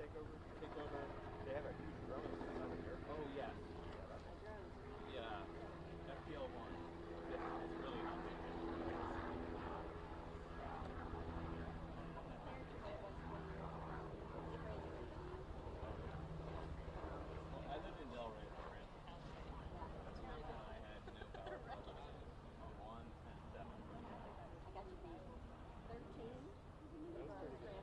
take over. They have a huge drone inside of there. Oh yeah. Yeah. FPL1. It's really not big. Well, I lived in Delray for a That's when I had no power bill. On 1 and 7. I got to be 13. That was pretty good. Around zero.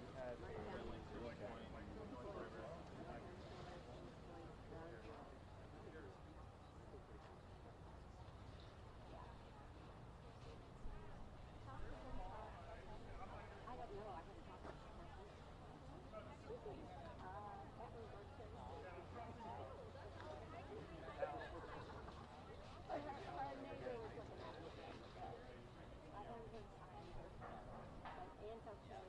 You had a Wellington point, North River. I don't know. I haven't talked to her. Her neighbor was looking at me. I haven't heard from her. But Aunt's okay.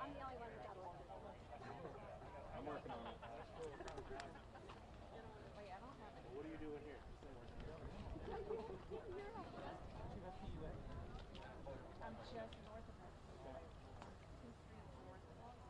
I'm the only one who got elected. I'm working on it. Wait, I don't have it. What are you doing here? I'm just north of her. Oh, it's fine.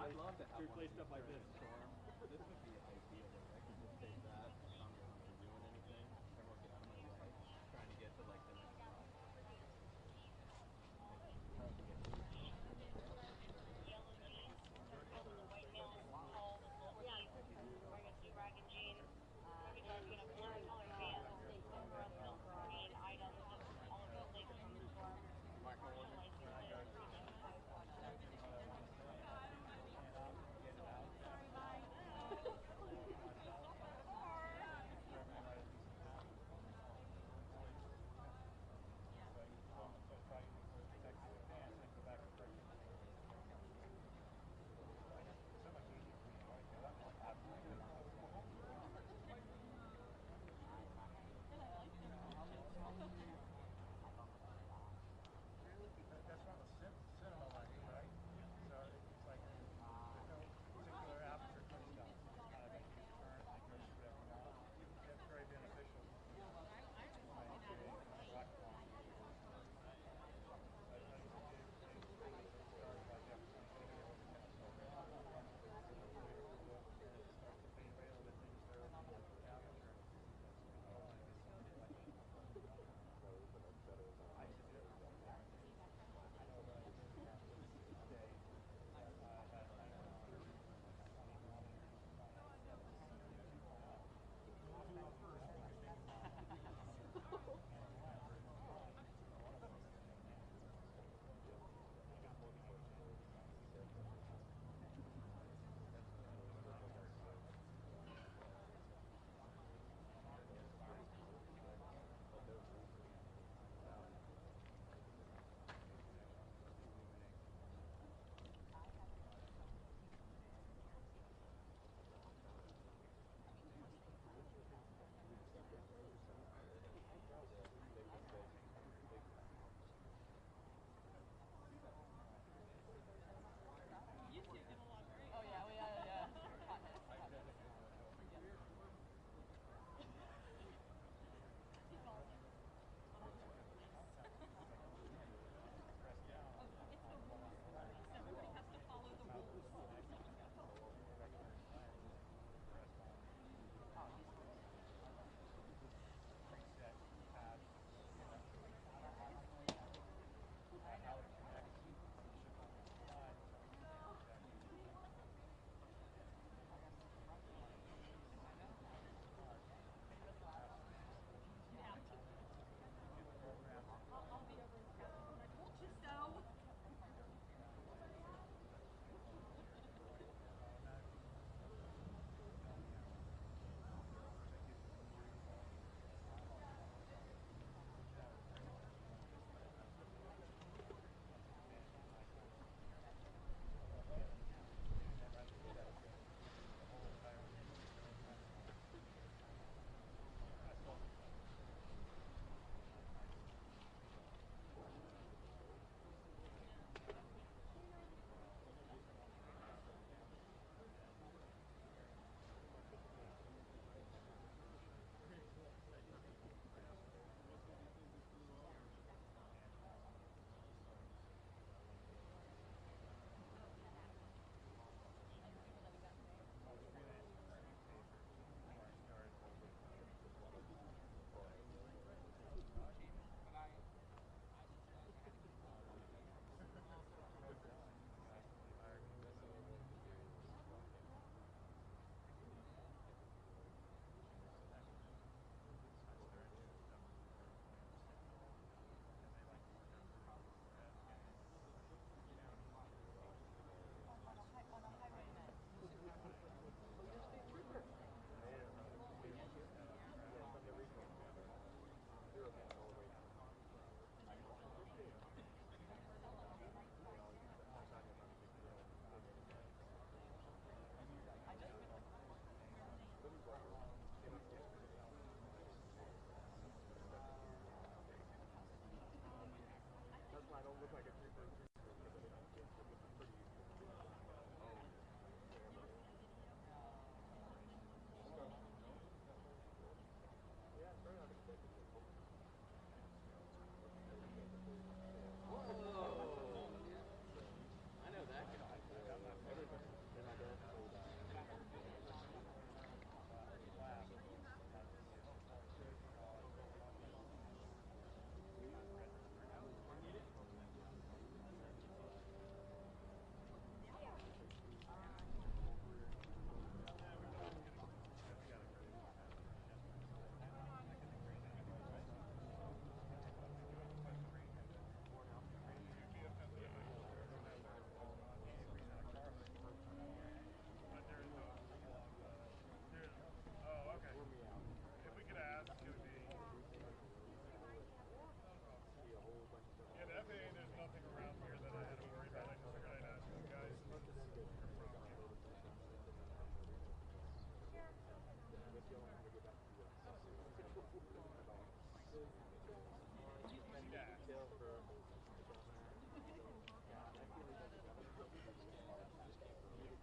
I'd love to have to one replace of stuff these like during this. a storm. This would be ideal. Like I could just take that. I'm not really doing anything. Everyone get out of my way. Trying to get to like the next spot.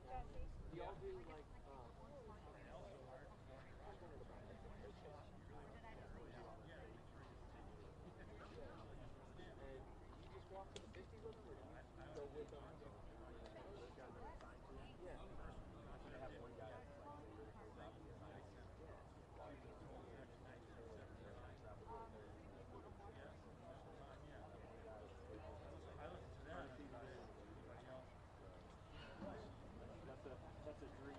Do y'all do like and you just walk to the 50 with them, or do you go with them? Those guys are assigned to it? Yeah. They have one guy that's like vertically driving the side. That's a dream.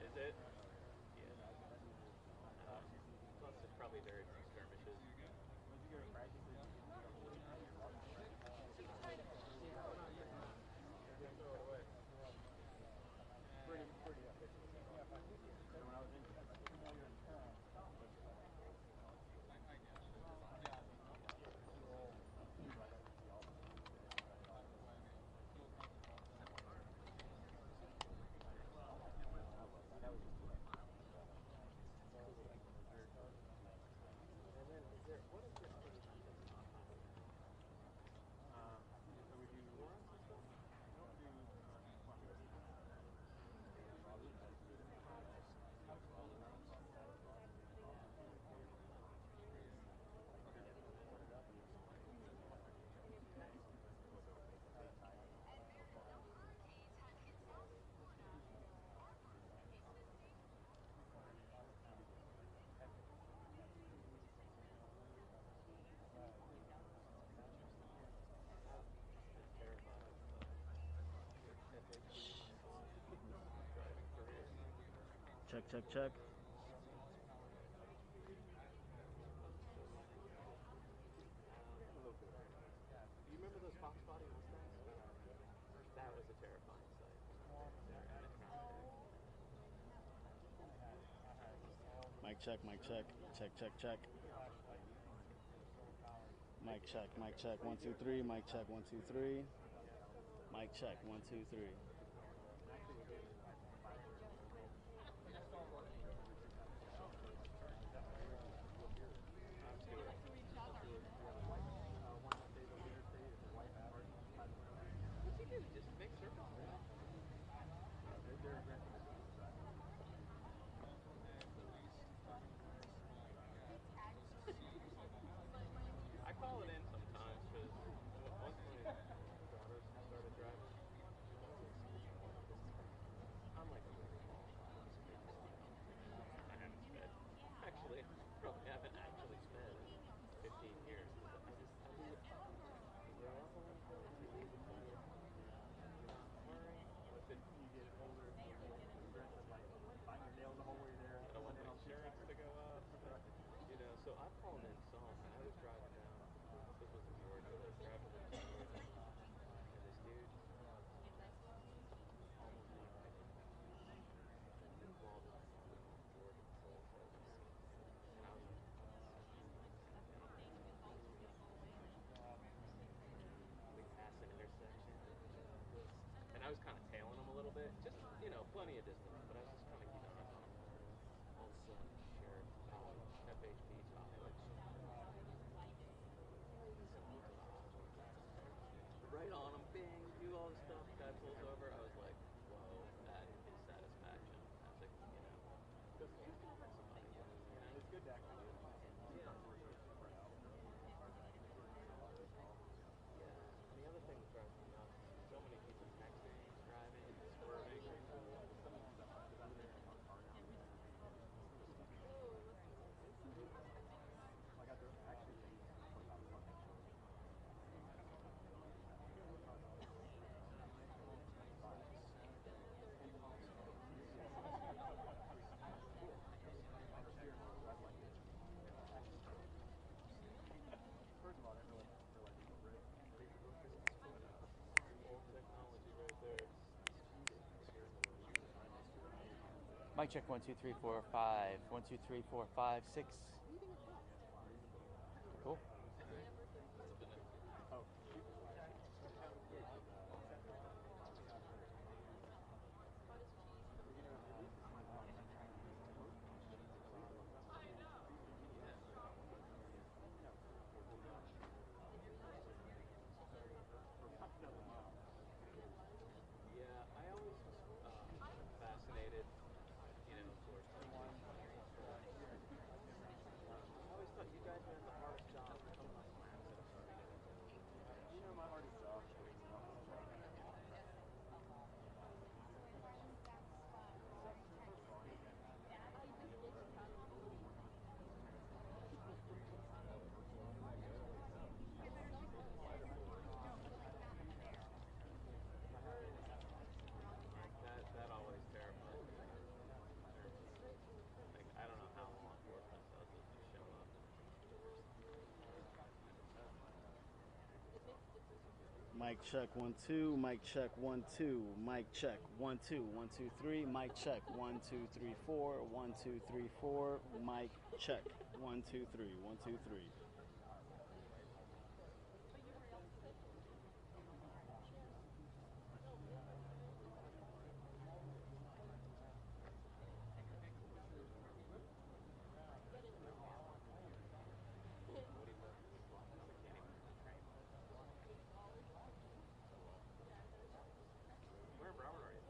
Is it? Yeah. Plus, it's probably very few skirmishes. When you go to practice, pretty efficient. When I was in Check, check, check. Do you remember those Fox Body Mustangs? That was a terrifying sight. Mic check, mic check. Check, check, check. Mic check, mic check. 1, 2, 3. Mic check, 1, 2, 3. Mic check, 1, 2, 3. Just make circles. They're aggressive. I call it in sometimes because once my daughters started driving, I'm like a rainfall. I haven't sped. Actually, probably haven't actually sped in 15 years. You get older, aggressive, like bite your nails the whole way there. I don't want my insurance to go up. You know, so I've called in some. I was driving down. This was in Georgia. I was driving down Georgia, and this dude almost like involved in Georgia Patrol Service, and I was like, we passed an intersection, and I was kind of tailing him a little bit, just plenty of distance, but I was just kind of keeping an eye on him. All of a sudden, Sheriff FHP Tahoe, right on him, bing, do all the stuff. Guy pulls over. I was like, whoa, that is satisfaction. That's like, because you can hurt somebody. It's good to actually do it. Yeah. And the other thing that drives me nuts is so many people texting, driving, swerving. First of all, I didn't really feel like it was old technology right there. Mic check 1, 2, 3, 4, 5. 1, 2, 3, 4, 5, 6. Cool. Yeah, I Mic check 1 2. Mic check 1 2. Mic check 1 2 1 2 3. Mic check 1 2 3 4 1 2 3 4. Mic check 1 2 3 1 2 3. Where in Broward are you?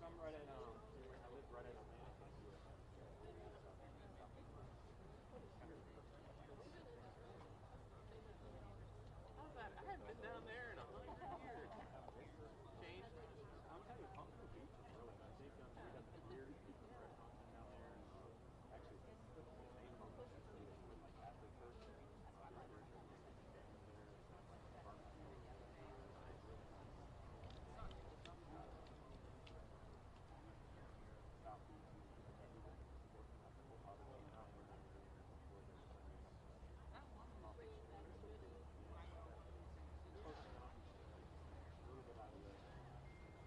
I'm right at I live right at I haven't been down there in 100 years. Changed. I'm telling you, Pompano Beach is really nice. They've done we got the beer restaurants down there. Actually, the main Pompano Beach is like after church.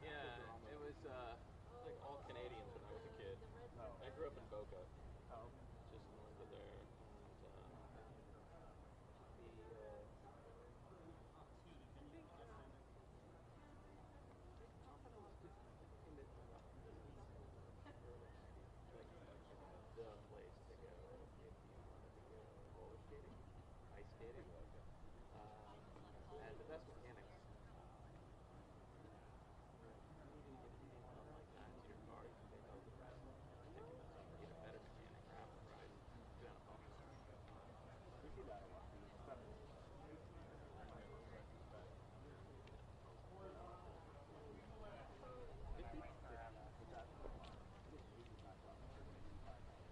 Yeah, it was like all Canadians when I was a kid. I grew up in Boca, just north of there. The place to go if you wanted to go roller skating, ice skating, and the best mechanics. You get a team up like that to your car, you can take over the rest. You get a better mechanic, grab the ride, go down a bump. We see that a lot.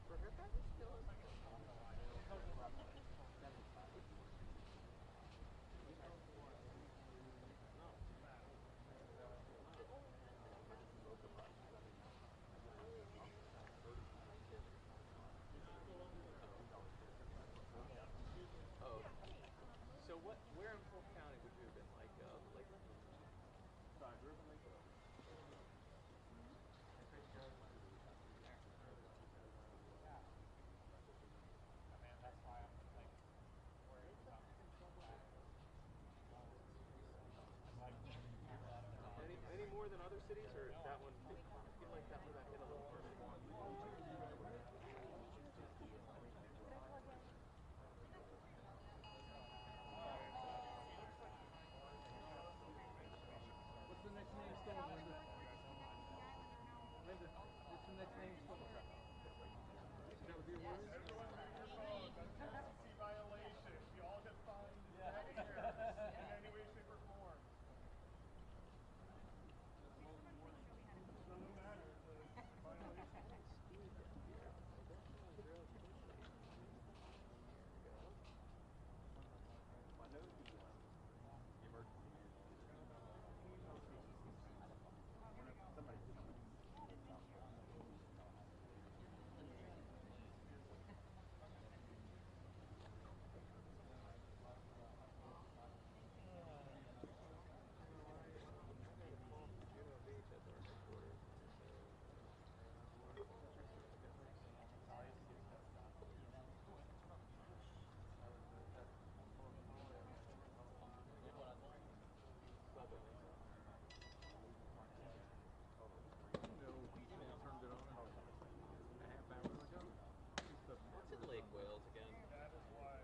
For haircut? Oh. So where in Polk County would you have been? Like Lakeland? So I grew up in Lakeland. Any more than other cities, or that one? I feel like that one got hit a little harder. What's the next name store, Linda? Linda, what's the next name store? Is that what your word is? Emergency violation. We all get fined in any way, shape, or form. Doesn't matter. It's a violation. I know the emergency. Somebody. What's in Lake Wales again? That is why.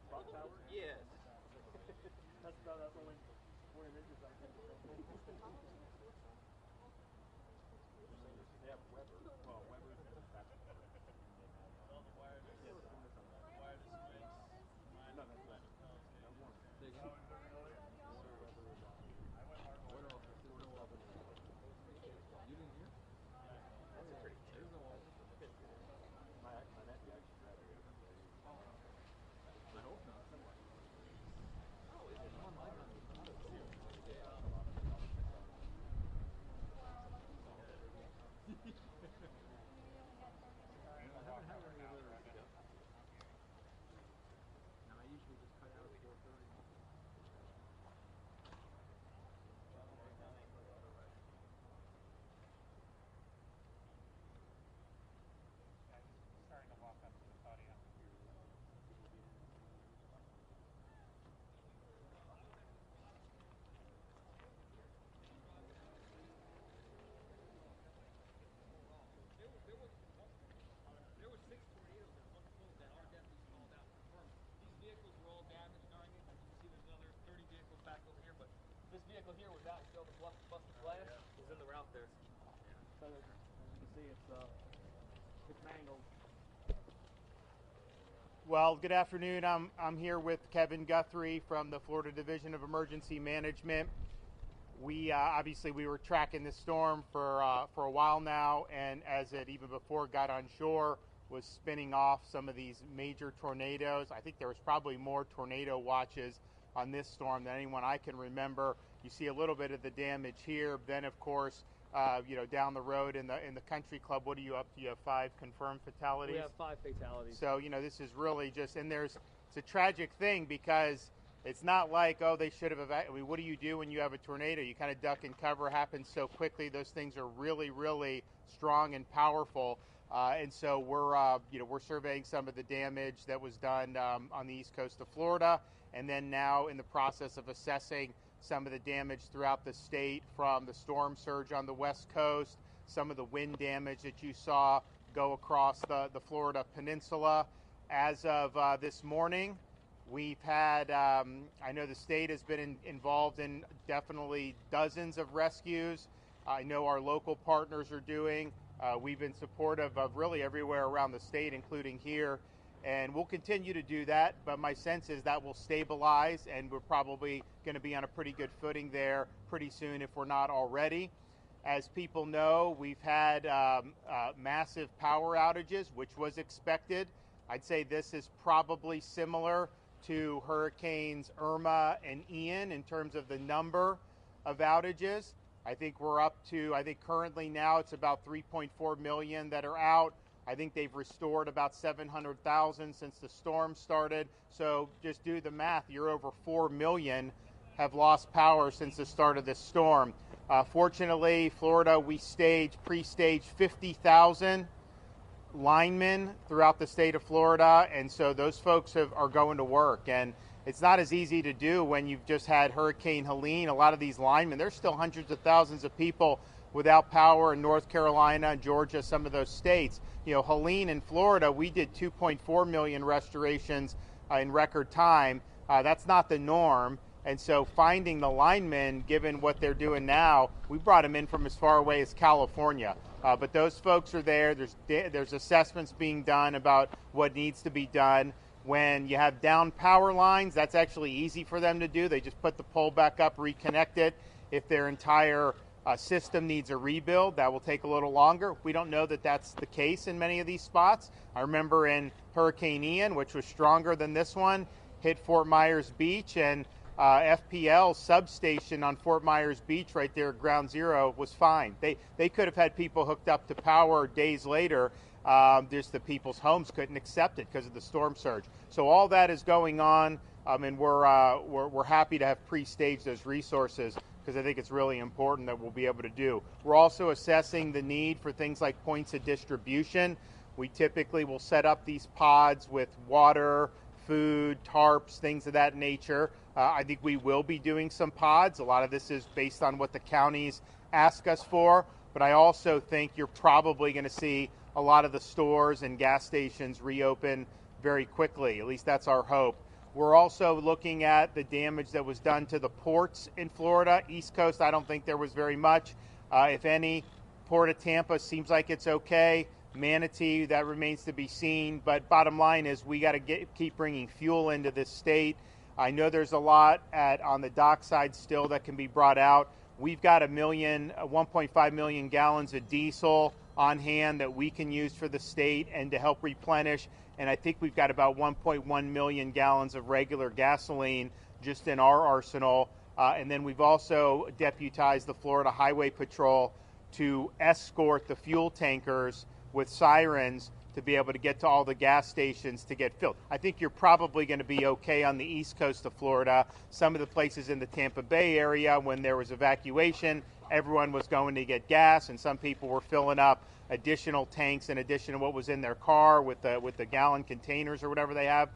Rock Tower? Yes. That's only 40 inches, I think. They have Weber. Well, Weber's that's All the wireless. yes. Wireless things. No, that's that. That one. Oh, is there really? I went hardcore. You didn't hear? That's a pretty cheap. My nephew actually grabbed it. I hope not. Oh, is it? shot. See all the busted glass? It was in the route there. So as you can see, it's mangled. Well, good afternoon. I'm here with Kevin Guthrie from the Florida Division of Emergency Management. We obviously we were tracking this storm for a while now, and as it even before it got on shore, was spinning off some of these major tornadoes. I think there was probably more tornado watches on this storm than anyone I can remember. You see a little bit of the damage here. Then, of course, down the road in the country club, what are you up to? You have 5 confirmed fatalities? We have 5 fatalities. So, this is really just, and it's a tragic thing because it's not like, oh, they should have evacuated. What do you do when you have a tornado? You kind of duck and cover. It happens so quickly. Those things are really, really strong and powerful. And so we're surveying some of the damage that was done on the east coast of Florida, and then now in the process of assessing some of the damage throughout the state from the storm surge on the west coast, some of the wind damage that you saw go across the Florida peninsula. As of this morning, we've had, I know the state has been involved in definitely dozens of rescues. I know our local partners are doing. We've been supportive of really everywhere around the state, including here, and we'll continue to do that. But my sense is that will stabilize, and we're probably going to be on a pretty good footing there pretty soon if we're not already. As people know, we've had massive power outages, which was expected. I'd say this is probably similar to Hurricanes Irma and Ian in terms of the number of outages. I think we're up to, currently now it's about 3.4 million that are out. I think they've restored about 700,000 since the storm started. So just do the math, you're over 4 million have lost power since the start of this storm. Fortunately, Florida, we pre-staged 50,000 linemen throughout the state of Florida, and so those folks are going to work. And it's not as easy to do when you've just had Hurricane Helene. A lot of these linemen, there's still hundreds of thousands of people without power in North Carolina, Georgia, some of those states. Helene in Florida, we did 2.4 million restorations in record time. That's not the norm. And so finding the linemen, given what they're doing now, we brought them in from as far away as California. But those folks are there. There's assessments being done about what needs to be done. When you have down power lines, that's actually easy for them to do. They just put the pole back up, reconnect it. If their entire system needs a rebuild, that will take a little longer. We don't know that that's the case in many of these spots. I remember in Hurricane Ian, which was stronger than this one, hit Fort Myers Beach, and FPL substation on Fort Myers Beach right there at Ground Zero was fine. They could have had people hooked up to power days later. Just the people's homes couldn't accept it because of the storm surge. So all that is going on, and we're happy to have pre-staged those resources because I think it's really important that we'll be able to do. We're also assessing the need for things like points of distribution. We typically will set up these pods with water, food, tarps, things of that nature. I think we will be doing some pods. A lot of this is based on what the counties ask us for, but I also think you're probably going to see a lot of the stores and gas stations reopen very quickly. At least that's our hope. We're also looking at the damage that was done to the ports in Florida. East Coast, I don't think there was very much, if any. Port of Tampa seems like it's okay. Manatee, that remains to be seen. But bottom line is we got to keep bringing fuel into this state. I know there's a lot on the dockside still that can be brought out. We've got 1.5 million gallons of diesel on hand that we can use for the state and to help replenish. And I think we've got about 1.1 million gallons of regular gasoline just in our arsenal. And then we've also deputized the Florida Highway Patrol to escort the fuel tankers with sirens to be able to get to all the gas stations to get filled. I think you're probably going to be okay on the east coast of Florida. Some of the places in the Tampa Bay area, when there was evacuation, everyone was going to get gas, and some people were filling up additional tanks in addition to what was in their car with the gallon containers or whatever they have,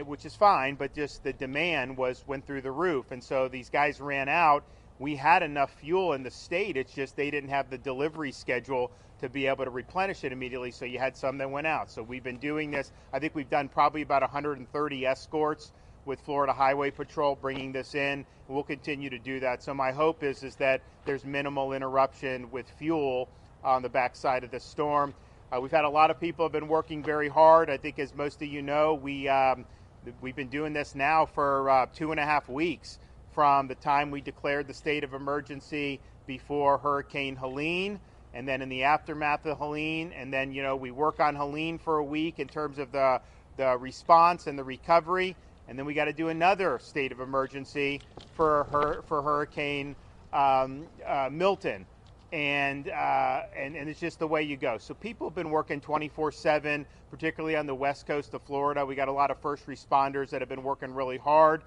which is fine, but just the demand went through the roof. And so these guys ran out. We had enough fuel in the state. It's just they didn't have the delivery schedule to be able to replenish it immediately, so you had some that went out. So we've been doing this. I think we've done probably about 130 escorts with Florida Highway Patrol bringing this in. We'll continue to do that. So my hope is that there's minimal interruption with fuel on the backside of the storm. We've had a lot of people have been working very hard. I think, as most of you know, we've been doing this now for 2.5 weeks from the time we declared the state of emergency before Hurricane Helene, and then in the aftermath of Helene, and then we work on Helene for a week in terms of the response and the recovery, and then we got to do another state of emergency for Hurricane Milton. And it's just the way you go. So people have been working 24/7, particularly on the west coast of Florida. We got a lot of first responders that have been working really hard.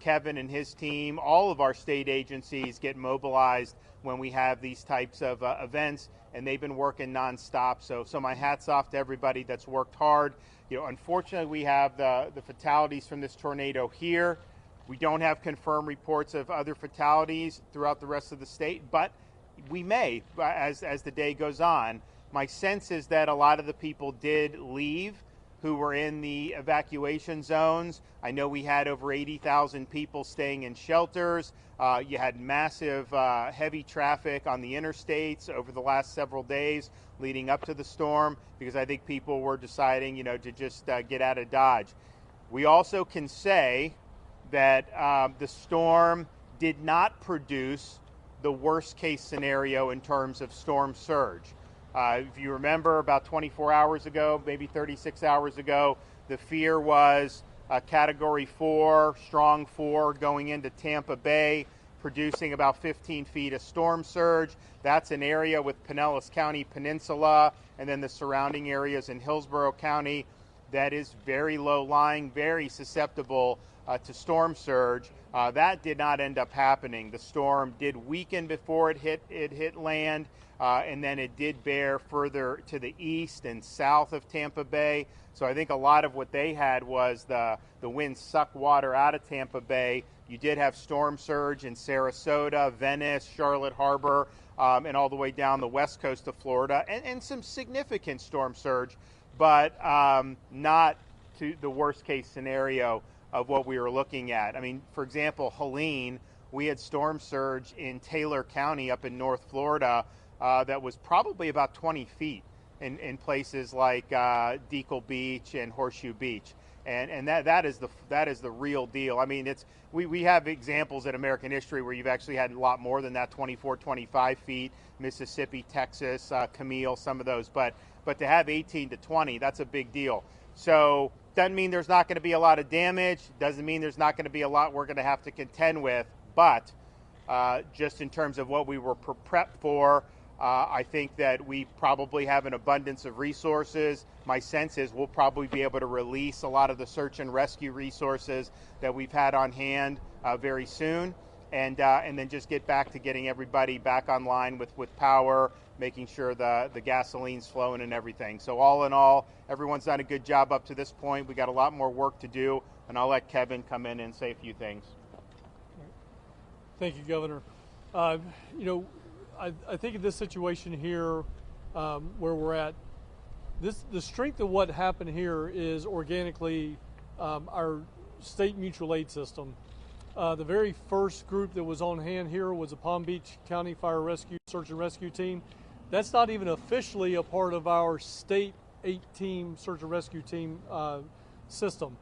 Kevin and his team, all of our state agencies get mobilized when we have these types of events, and they've been working nonstop. So my hat's off to everybody that's worked hard. Unfortunately, we have the fatalities from this tornado here. We don't have confirmed reports of other fatalities throughout the rest of the state, but we may as the day goes on. My sense is that a lot of the people did leave who were in the evacuation zones. I know we had over 80,000 people staying in shelters. You had massive heavy traffic on the interstates over the last several days leading up to the storm, because I think people were deciding, to just get out of Dodge. We also can say that the storm did not produce the worst case scenario in terms of storm surge. If you remember, about 24 hours ago, maybe 36 hours ago, the fear was Category 4, strong 4, going into Tampa Bay, producing about 15 feet of storm surge. That's an area with Pinellas County Peninsula and then the surrounding areas in Hillsborough County that is very low lying, very susceptible to storm surge. That did not end up happening. The storm did weaken before it hit land, and then it did bear further to the east and south of Tampa Bay. So I think a lot of what they had was the wind sucked water out of Tampa Bay. You did have storm surge in Sarasota, Venice, Charlotte Harbor, and all the way down the west coast of Florida, and some significant storm surge, but not to the worst case scenario of what we were looking at. I mean, for example, Helene, we had storm surge in Taylor County up in North Florida that was probably about 20 feet in places like Deacle Beach and Horseshoe Beach. And that is the real deal. I mean, we have examples in American history where you've actually had a lot more than that, 24, 25 feet, Mississippi, Texas, Camille, some of those. But to have 18 to 20, that's a big deal. So doesn't mean there's not going to be a lot of damage. Doesn't mean there's not going to be a lot we're going to have to contend with. But just in terms of what we were prepped for, I think that we probably have an abundance of resources. My sense is we'll probably be able to release a lot of the search and rescue resources that we've had on hand very soon, and then just get back to getting everybody back online with power, making sure the gasoline's flowing and everything. So all in all, everyone's done a good job up to this point. We got a lot more work to do, and I'll let Kevin come in and say a few things. Thank you, Governor. I think in this situation here, where we're at, the strength of what happened here is organically our state mutual aid system. The very first group that was on hand here was a Palm Beach County Fire Rescue Search and Rescue Team. That's not even officially a part of our state 8-team search and rescue team system.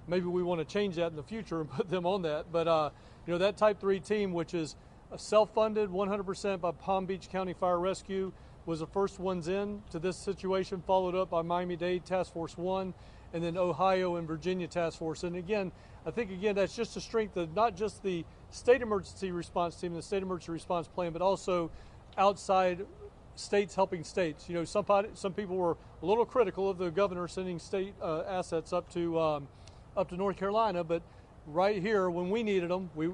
Maybe we want to change that in the future and put them on that. But that Type 3 team, which is self-funded 100% by Palm Beach County Fire Rescue, was the first ones in to this situation, followed up by Miami-Dade Task Force 1, and then Ohio and Virginia Task Force. And again, I think that's just the strength of not just the state emergency response team and the state emergency response plan, but also outside states helping states. Some people were a little critical of the governor sending state assets up to North Carolina, but right here when we needed them, we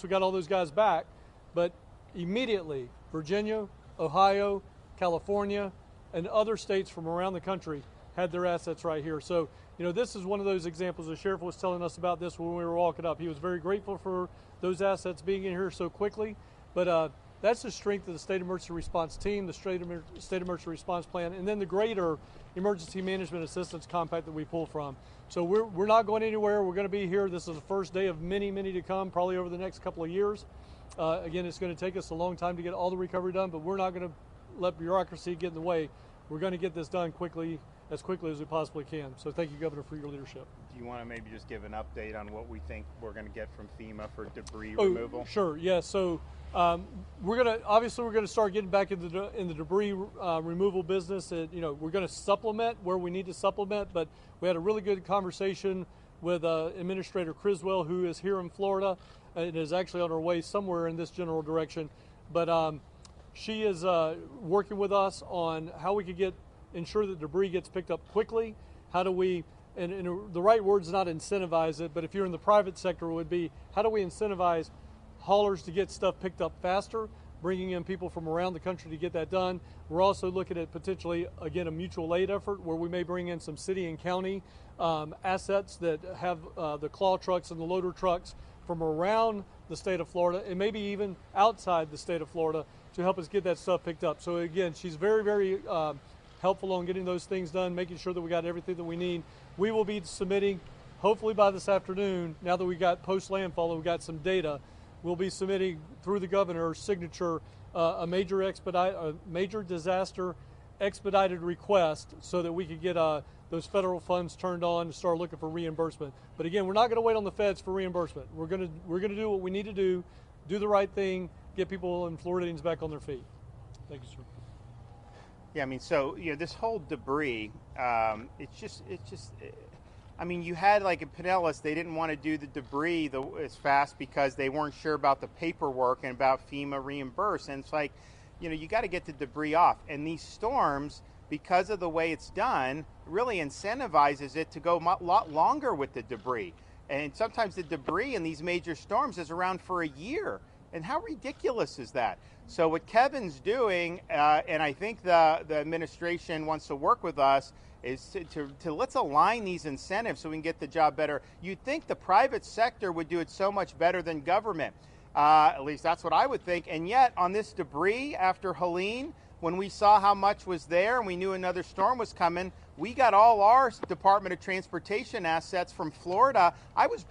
got all those guys back, but immediately Virginia, Ohio, California, and other states from around the country had their assets right here. So, this is one of those examples. The sheriff was telling us about this when we were walking up. He was very grateful for those assets being in here so quickly. But That's the strength of the state emergency response team, the state emergency response plan, and then the greater emergency management assistance compact that we pull from. So we're not going anywhere. We're going to be here. This is the first day of many, many to come, probably over the next couple of years. Again, it's going to take us a long time to get all the recovery done, but we're not going to let bureaucracy get in the way. We're going to get this done quickly as we possibly can. So thank you, Governor, for your leadership. Do you want to maybe just give an update on what we think we're going to get from FEMA for debris removal? Sure. Yeah. So we're going to start getting back in the debris removal business. And, we're going to supplement where we need to supplement. But we had a really good conversation with Administrator Criswell, who is here in Florida and is actually on her way somewhere in this general direction. But she is working with us on how we could ensure that debris gets picked up quickly. How do we, and the right word is not incentivize it, but if you're in the private sector, it would be, how do we incentivize haulers to get stuff picked up faster, bringing in people from around the country to get that done. We're also looking at potentially, again, a mutual aid effort where we may bring in some city and county assets that have the claw trucks and the loader trucks from around the state of Florida and maybe even outside the state of Florida to help us get that stuff picked up. So again, she's very, very helpful on getting those things done, making sure that we got everything that we need. We will be submitting, hopefully by this afternoon, now that we got post-landfall and we got some data, we'll be submitting through the governor's signature a major disaster expedited request so that we could get those federal funds turned on and start looking for reimbursement. But again, we're not going to wait on the feds for reimbursement. We're going to do what we need to do the right thing, get people and Floridians back on their feet. Thank you, sir. Yeah, I mean, so this whole debris, it's just. I mean, you had like in Pinellas, they didn't want to do the debris as fast because they weren't sure about the paperwork and about FEMA reimburse. And it's like, you got to get the debris off. And these storms, because of the way it's done, really incentivizes it to go a lot longer with the debris. And sometimes the debris in these major storms is around for a year. And how ridiculous is that? So what Kevin's doing, and I think the administration wants to work with us, is to let's align these incentives so we can get the job better. You'd think the private sector would do it so much better than government. At least that's what I would think. And yet on this debris after Helene, when we saw how much was there and we knew another storm was coming, we got all our Department of Transportation assets from Florida.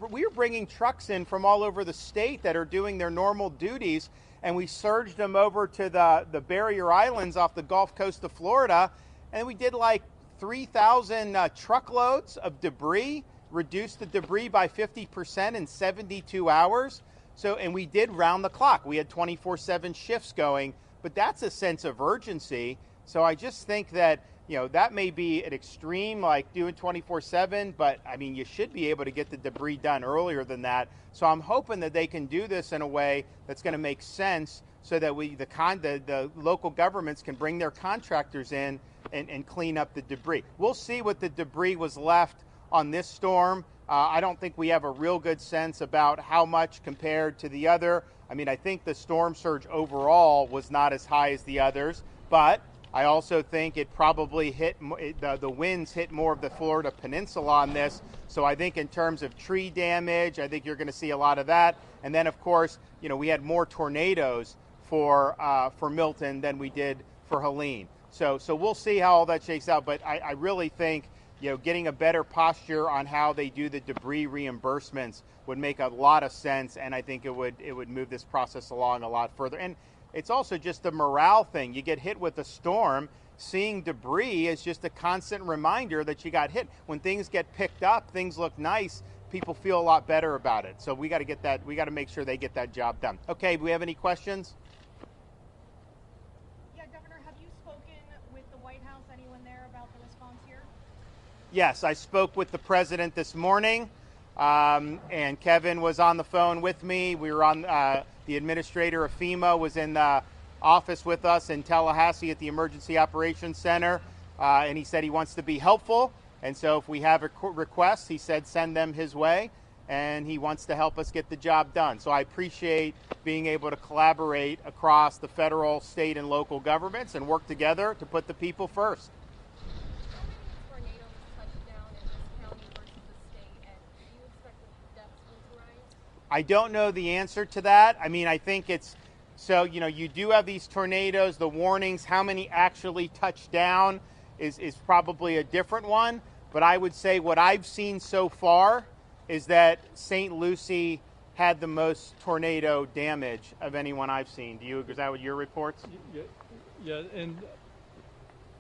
We were bringing trucks in from all over the state that are doing their normal duties, and we surged them over to the barrier islands off the Gulf Coast of Florida, and we did like 3,000 truckloads of debris, reduced the debris by 50% in 72 hours. So, and we did round the clock. We had 24/7 shifts going, but that's a sense of urgency. So I just think that, that may be an extreme, like doing 24/7, but I mean, you should be able to get the debris done earlier than that. So I'm hoping that they can do this in a way that's going to make sense so that the local governments can bring their contractors in and clean up the debris. We'll see what the debris was left on this storm. I don't think we have a real good sense about how much compared to the other. I mean, I think the storm surge overall was not as high as the others, but I also think it probably the winds hit more of the Florida Peninsula on this. So I think in terms of tree damage, I think you're going to see a lot of that. And then, of course, we had more tornadoes for Milton than we did for Helene. So we'll see how all that shakes out. But I really think, getting a better posture on how they do the debris reimbursements would make a lot of sense. And I think it would move this process along a lot further. And it's also just a morale thing. You get hit with a storm, seeing debris is just a constant reminder that you got hit. When things get picked up, things look nice, people feel a lot better about it. So we got to get that. We got to make sure they get that job done. Okay, do we have any questions? Yes, I spoke with the president this morning, and Kevin was on the phone with me. We were on, the administrator of FEMA was in the office with us in Tallahassee at the Emergency Operations Center, and he said he wants to be helpful. And so if we have requests, he said send them his way, and he wants to help us get the job done. So I appreciate being able to collaborate across the federal, state, and local governments and work together to put the people first. I don't know the answer to that. I mean, I think it's So, you do have these tornadoes, the warnings. How many actually touch down is probably a different one. But I would say what I've seen so far is that St. Lucie had the most tornado damage of anyone I've seen. Is that what your reports? Yeah, and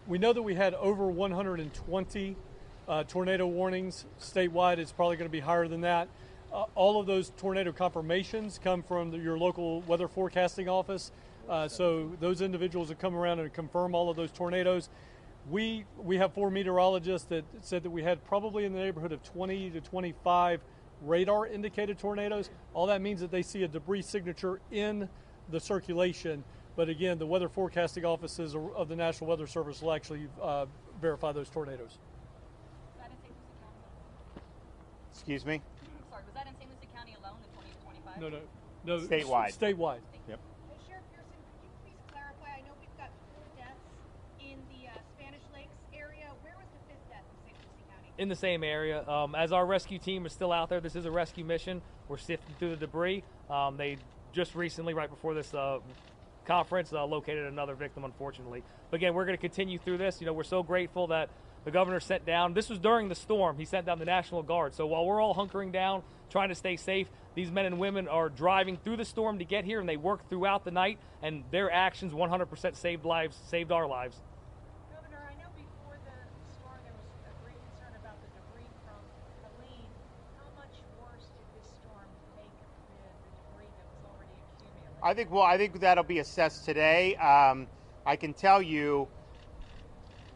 we know that we had over 120 tornado warnings statewide. It's probably going to be higher than that. All of those tornado confirmations come from your local weather forecasting office. So those individuals that come around and confirm all of those tornadoes. We have 4 meteorologists that said that we had probably in the neighborhood of 20 to 25 radar indicated tornadoes. All that means that they see a debris signature in the circulation. But again, the weather forecasting offices of the National Weather Service will actually verify those tornadoes. Was that in St. Lucie County? Excuse me? Sorry, was that in St. Lucie County alone, the 20 to 25? No. Statewide. Statewide. Yep. Hey, Sheriff Pearson, could you please clarify? I know we've got 4 deaths in the Spanish Lakes area. Where was the 5th death in St. Lucie County? In the same area. As our rescue team is still out there, this is a rescue mission. We're sifting through the debris. They just recently, right before this conference, located another victim, unfortunately. But again, we're going to continue through this. We're so grateful that the governor sent down, this was during the storm, he sent down the National Guard. So while we're all hunkering down, trying to stay safe, these men and women are driving through the storm to get here, and they work throughout the night, and their actions 100% saved lives, saved our lives. Governor, I know before the storm there was a great concern about the debris from Helene. How much worse did this storm make the debris that was already accumulated? I think that'll be assessed today. I can tell you,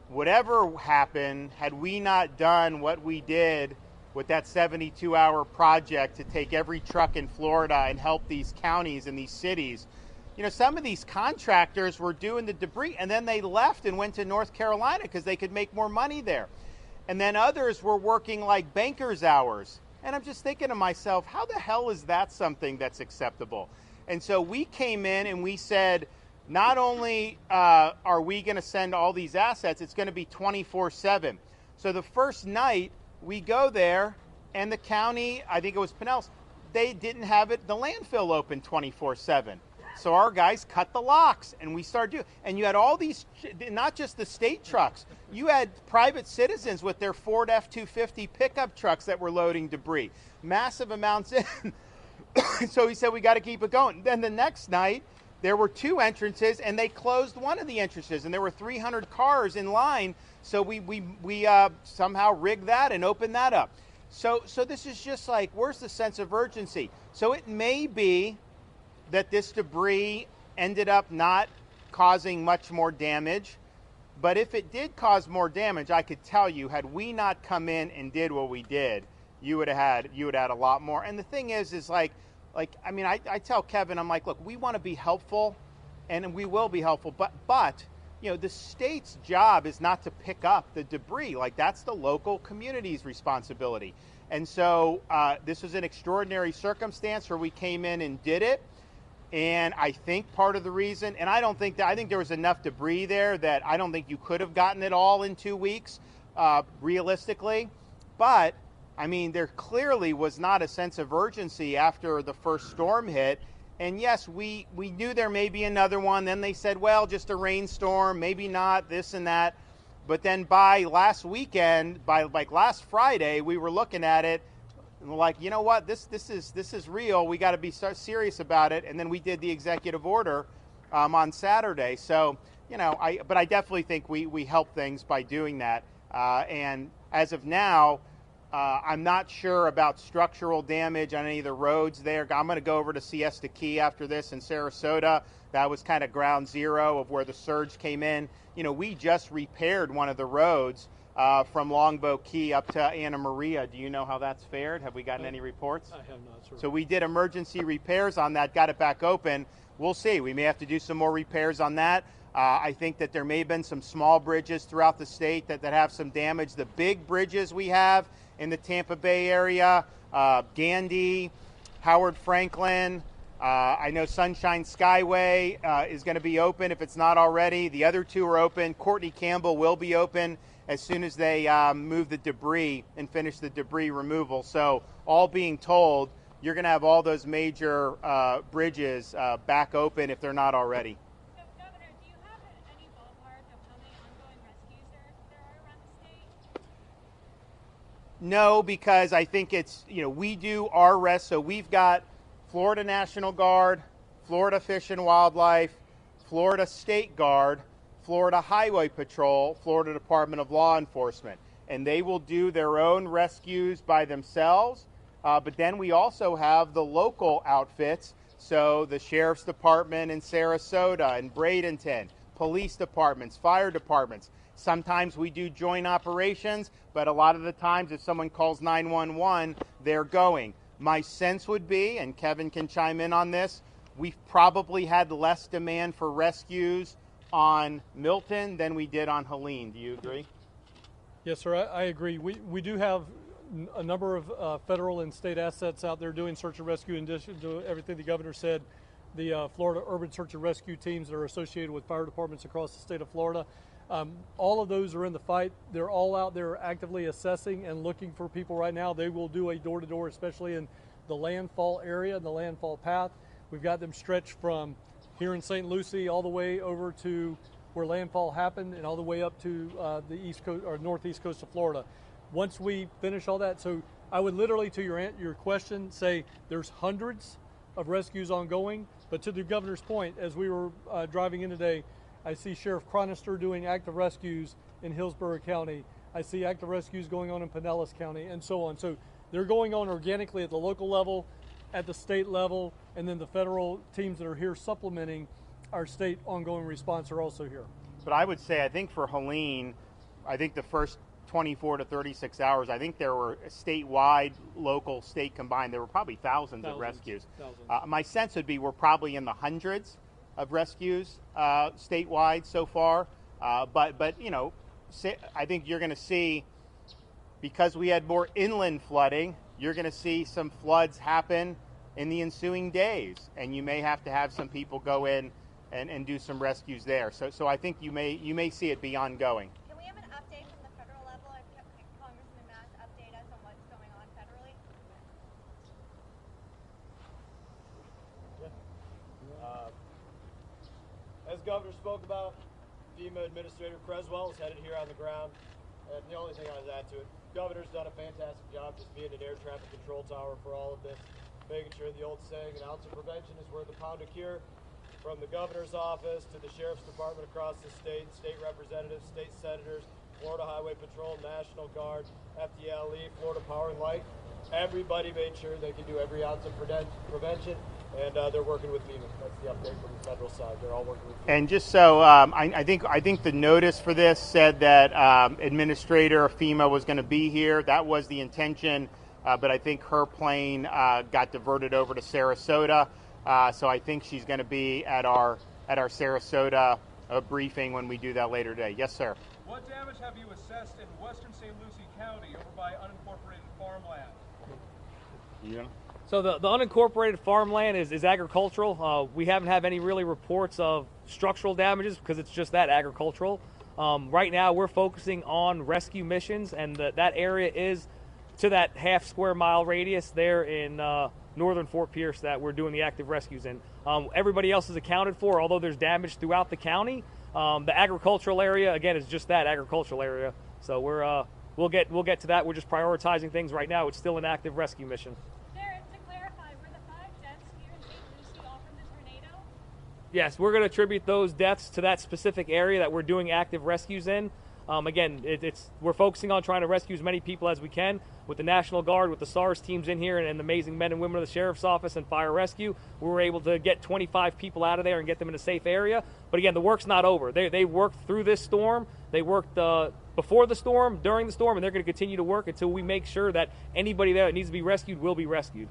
whatever happened, had we not done what we did with that 72-hour project to take every truck in Florida and help these counties and these cities, some of these contractors were doing the debris and then they left and went to North Carolina because they could make more money there. And then others were working like bankers' hours. And I'm just thinking to myself, how the hell is that something that's acceptable? And so we came in and we said, not only are we going to send all these assets, it's going to be 24/7. So the first night we go there, and the county, I think it was Pinellas, they didn't have the landfill open 24/7. So our guys cut the locks, and we started doing. And you had all these, not just the state trucks, you had private citizens with their Ford F-250 pickup trucks that were loading debris, massive amounts in. So he said, we got to keep it going. Then the next night, there were 2 entrances, and they closed one of the entrances, and there were 300 cars in line. So we somehow rigged that and opened that up. So this is just like, where's the sense of urgency? So it may be that this debris ended up not causing much more damage, but if it did cause more damage, I could tell you, had we not come in and did what we did, you would have had a lot more. And the thing is like I tell Kevin, I'm like, look, we want to be helpful, and we will be helpful, but the state's job is not to pick up the debris. Like, that's the local community's responsibility. And so this was an extraordinary circumstance where we came in and did it. And I think part of the reason, and I think there was enough debris there that I don't think you could have gotten it all in 2 weeks, realistically. But I mean, there clearly was not a sense of urgency after the first storm hit. And yes, we knew there may be another one. Then they said, well, just a rainstorm, maybe not, this and that. But then by last weekend, by like last Friday, we were looking at it and we're like, you know what, this is real. We got to be serious about it. And then we did the executive order on Saturday. So, but I definitely think we help things by doing that. And as of now, I'm not sure about structural damage on any of the roads there. I'm going to go over to Siesta Key after this in Sarasota. That was kind of ground zero of where the surge came in. We just repaired one of the roads from Longboat Key up to Anna Maria. Do you know how that's fared? Have we gotten any reports? I have not, sir. So we did emergency repairs on that, got it back open. We'll see. We may have to do some more repairs on that. I think that there may have been some small bridges throughout the state that have some damage. The big bridges we have in the Tampa Bay area, Gandy, Howard Franklin. I know Sunshine Skyway is going to be open if it's not already. The other 2 are open. Courtney Campbell will be open as soon as they move the debris and finish the debris removal. So all being told, you're going to have all those major bridges back open if they're not already. So, Governor, do you have any ballpark of how many ongoing rescues there are around the state? No, because I think it's, we do our rest. So we've got Florida National Guard, Florida Fish and Wildlife, Florida State Guard, Florida Highway Patrol, Florida Department of Law Enforcement. And they will do their own rescues by themselves. But then we also have the local outfits. So the Sheriff's Department in Sarasota and Bradenton, police departments, fire departments. Sometimes we do joint operations, but a lot of the times if someone calls 911, they're going. My sense would be, and Kevin can chime in on this, we've probably had less demand for rescues on Milton than we did on Helene. Do you agree? Yes, sir, I agree. We do have a number of federal and state assets out there doing search and rescue in addition to everything the governor said. The Florida Urban Search and Rescue teams that are associated with fire departments across the state of Florida. All of those are in the fight. They're all out there actively assessing and looking for people right now. They will do a door-to-door, especially in the landfall area, the landfall path. We've got them stretched from here in St. Lucie all the way over to where landfall happened and all the way up to the east coast or northeast coast of Florida. Once we finish all that, so I would literally, to your question, say there's hundreds of rescues ongoing. But to the governor's point, as we were driving in today, I see Sheriff Chronister doing active rescues in Hillsborough County. I see active rescues going on in Pinellas County and so on. So they're going on organically at the local level, at the state level, and then the federal teams that are here supplementing our state ongoing response are also here. But I would say, I think for Helene, I think the first 24 to 36 hours, I think there were statewide, local, state combined, there were probably thousands of rescues. My sense would be we're probably in the hundreds of rescues statewide so far. But I think you're going to see, because we had more inland flooding, you're going to see some floods happen in the ensuing days, and you may have to have some people go in and do some rescues there. So I think you may see it be ongoing. Can we have an update from the federal level? Can Congressman Mass update us on what's going on federally? As Governor spoke about, FEMA Administrator Creswell is headed here on the ground. And the only thing I would add to it, Governor's done a fantastic job just being an air traffic control tower for all of this, making sure the old saying, an ounce of prevention is worth a pound of cure. From the governor's office to the sheriff's department across the state representatives, state senators, Florida Highway Patrol, National Guard, FDLE, Florida Power and Light, everybody made sure they could do every ounce of prevention, and they're working with FEMA. That's the update from the federal side. They're all working with FEMA. And just so I think the notice for this said that Administrator FEMA was going to be here. That was the intention, but I think her plane got diverted over to Sarasota. So I think she's going to be at our Sarasota briefing when we do that later today. Yes, sir. What damage have you assessed in western St. Lucie County over by unincorporated farmland? So the unincorporated farmland is agricultural. We haven't had any really reports of structural damages because it's just that, agricultural. Right now we're focusing on rescue missions, and that area is to that half square mile radius there in northern Fort Pierce that we're doing the active rescues in. Everybody else is accounted for, although there's damage throughout the county. The agricultural area, again, is just that, agricultural area. So we'll get to that. We're just prioritizing things right now. It's still an active rescue mission. Darren, to clarify, were the 5 deaths here in St. Lucie all from the tornado? Yes, we're going to attribute those deaths to that specific area that we're doing active rescues in. Again, we're focusing on trying to rescue as many people as we can. With the National Guard, with the SARS teams in here, and the amazing men and women of the Sheriff's Office and Fire Rescue, we were able to get 25 people out of there and get them in a safe area. But again, the work's not over. They worked through this storm. They worked before the storm, during the storm, and they're going to continue to work until we make sure that anybody there that needs to be rescued will be rescued.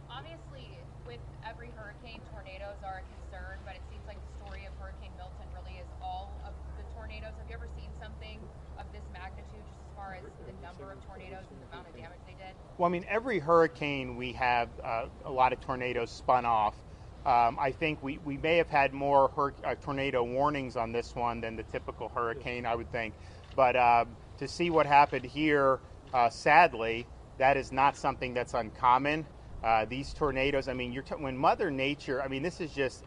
Obviously, with every hurricane, tornadoes are a concern, but it seems like the story of Hurricane Milton really is all of the tornadoes. Have you ever seen something of this magnitude, just as far as the number of tornadoes and the amount of damage they did? Well, I mean, every hurricane we have a lot of tornadoes spun off. I think we may have had more tornado warnings on this one than the typical hurricane, I would think. But to see what happened here, sadly, that is not something that's uncommon. These tornadoes, I mean, when Mother Nature, I mean, this is just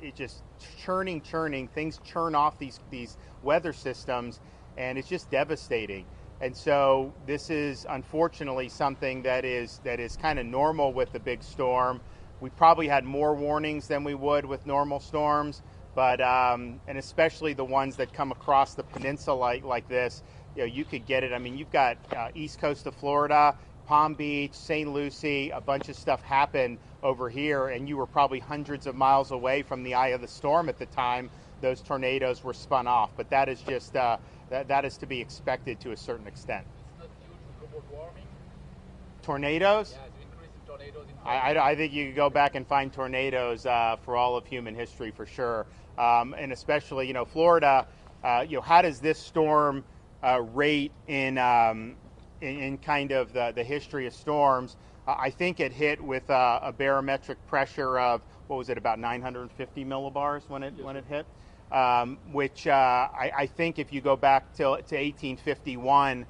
churning. Things churn off these weather systems, and it's just devastating. And so this is unfortunately something that is kind of normal with the big storm. We probably had more warnings than we would with normal storms, but and especially the ones that come across the peninsula like this, you know, you could get it. I mean, you've got east coast of Florida, Palm Beach, St. Lucie, a bunch of stuff happened over here, and you were probably hundreds of miles away from the eye of the storm at the time those tornadoes were spun off. But that is just that is to be expected to a certain extent. It's not due to global warming. Tornadoes? Yeah, the increase in tornadoes in I think you could go back and find tornadoes for all of human history for sure, and especially, you know, Florida. You know, how does this storm rate in kind of the history of storms? I think it hit with a barometric pressure of, what was it, about 950 millibars when it hit, which I think if you go back to 1851,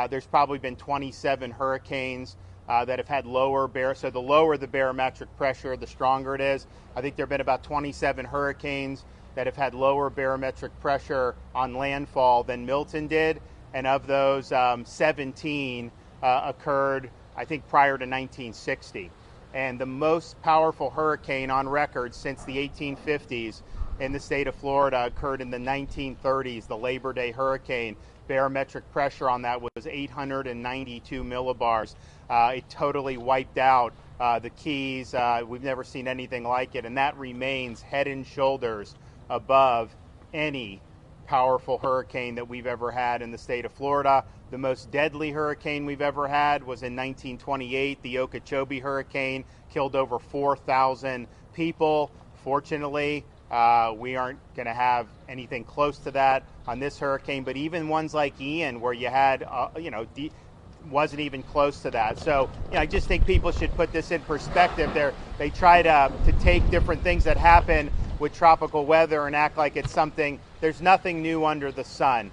there's probably been 27 hurricanes that have had lower so the lower the barometric pressure, the stronger it is. I think there have been about 27 hurricanes that have had lower barometric pressure on landfall than Milton did. And of those, 17 occurred, I think, prior to 1960. And the most powerful hurricane on record since the 1850s in the state of Florida occurred in the 1930s, the Labor Day hurricane. Barometric pressure on that was 892 millibars. It totally wiped out the Keys. We've never seen anything like it, and that remains head and shoulders above any powerful hurricane that we've ever had in the state of Florida. The most deadly hurricane we've ever had was in 1928. The Okeechobee hurricane killed over 4,000 people. Fortunately, we aren't going to have anything close to that on this hurricane, but even ones like Ian, where you had, wasn't even close to that. So, I just think people should put this in perspective. They try to take different things that happen with tropical weather and act like it's something. There's nothing new under the sun.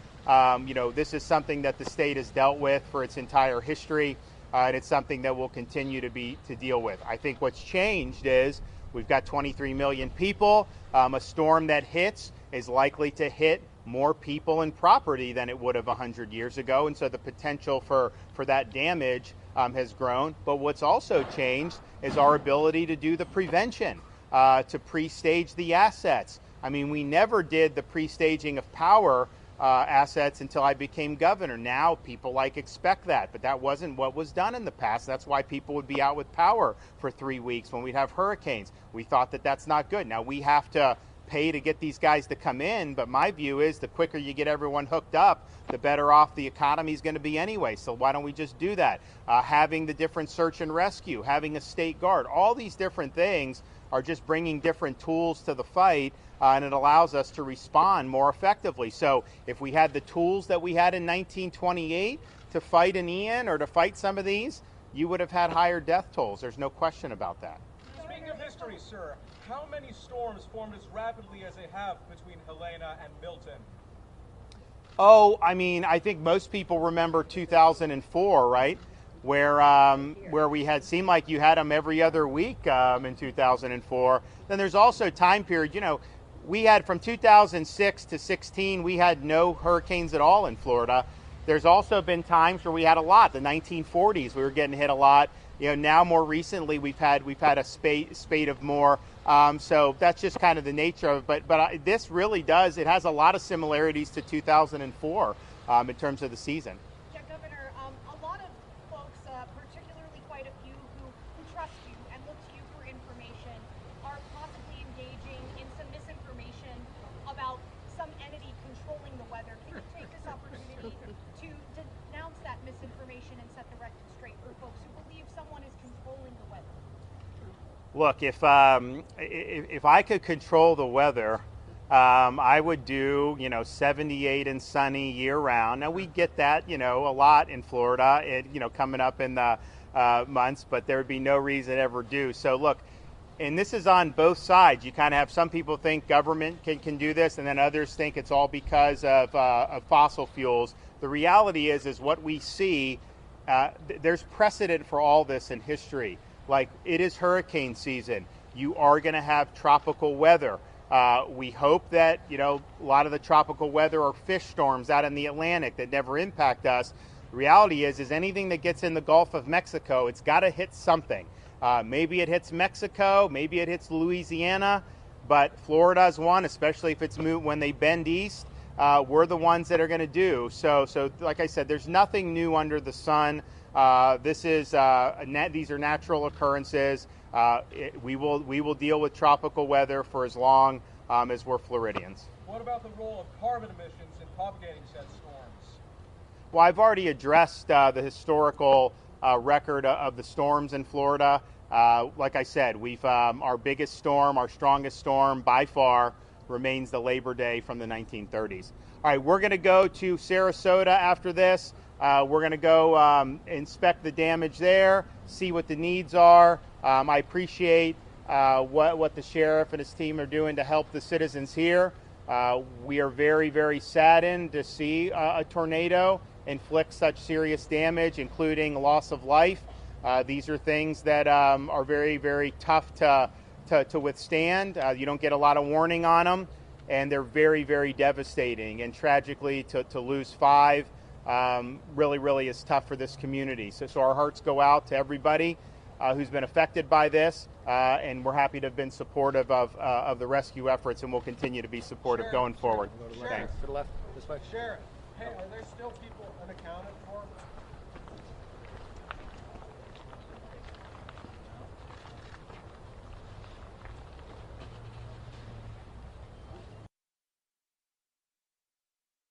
This is something that the state has dealt with for its entire history, and it's something that we'll continue to deal with. I think what's changed is we've got 23 million people. A storm that hits is likely to hit more people and property than it would have 100 years ago, and so the potential for that damage has grown. But what's also changed is our ability to do the prevention, to pre-stage the assets. I mean, we never did the pre-staging of power assets until I became governor. Now people expect that, but that wasn't what was done in the past. That's why people would be out with power for 3 weeks when we'd have hurricanes. We thought that that's not good. Now we have to pay to get these guys to come in, but my view is the quicker you get everyone hooked up, the better off the economy is going to be anyway. So why don't we just do that? Having the different search and rescue, having a state guard, all these different things are just bringing different tools to the fight, and it allows us to respond more effectively. So if we had the tools that we had in 1928 to fight an Ian or to fight some of these, you would have had higher death tolls. There's no question about that. Speaking of history, sir, how many storms formed as rapidly as they have between Helena and Milton? Oh, I mean, I think most people remember 2004, right? Where we had seemed like you had them every other week in 2004. Then there's also time period, we had from 2006 to 16, we had no hurricanes at all in Florida. There's also been times where we had a lot. The 1940s, we were getting hit a lot. Now more recently, we've had a spate of more. So that's just kind of the nature of it. But this really does. It has a lot of similarities to 2004 in terms of the season. Yeah, Governor. A lot of folks, particularly quite a few who trust you and look to you for information, are possibly engaging in some misinformation about some entity controlling the weather. Can you take this opportunity to denounce that misinformation and set the record straight for folks who believe someone is controlling the weather? Look, if I could control the weather, I would do 78 and sunny year round. Now we get that a lot in Florida, coming up in the months, but there would be no reason to ever do. So look, and this is on both sides. You kind of have some people think government can do this, and then others think it's all because of fossil fuels. The reality is what we see. There's precedent for all this in history. like it is hurricane season. You are going to have tropical weather. We hope that, a lot of the tropical weather are fish storms out in the Atlantic that never impact us. The reality is anything that gets in the Gulf of Mexico, it's got to hit something. Maybe it hits Mexico, maybe it hits Louisiana, but Florida's one, especially if it's when they bend east. We're the ones that are going to do. So like I said, there's nothing new under the sun. These are natural occurrences. We will deal with tropical weather for as long as we're Floridians. What about the role of carbon emissions in propagating said storms? Well, I've already addressed the historical record of the storms in Florida. Like I said, our biggest storm, our strongest storm by far, remains the Labor Day from the 1930s. All right, we're going to go to Sarasota after this. We're going to go inspect the damage there, see what the needs are. I appreciate what the sheriff and his team are doing to help the citizens here. We are very, very saddened to see a tornado inflict such serious damage, including loss of life. These are things that are very, very tough to withstand. You don't get a lot of warning on them, and they're very, very devastating. And tragically, to lose 5 really, really is tough for this community. So our hearts go out to everybody who's been affected by this, and we're happy to have been supportive of the rescue efforts, and we'll continue to be supportive going forward. Sheriff, Thanks. to the left, this way. Sheriff, hey, are there still people unaccounted for?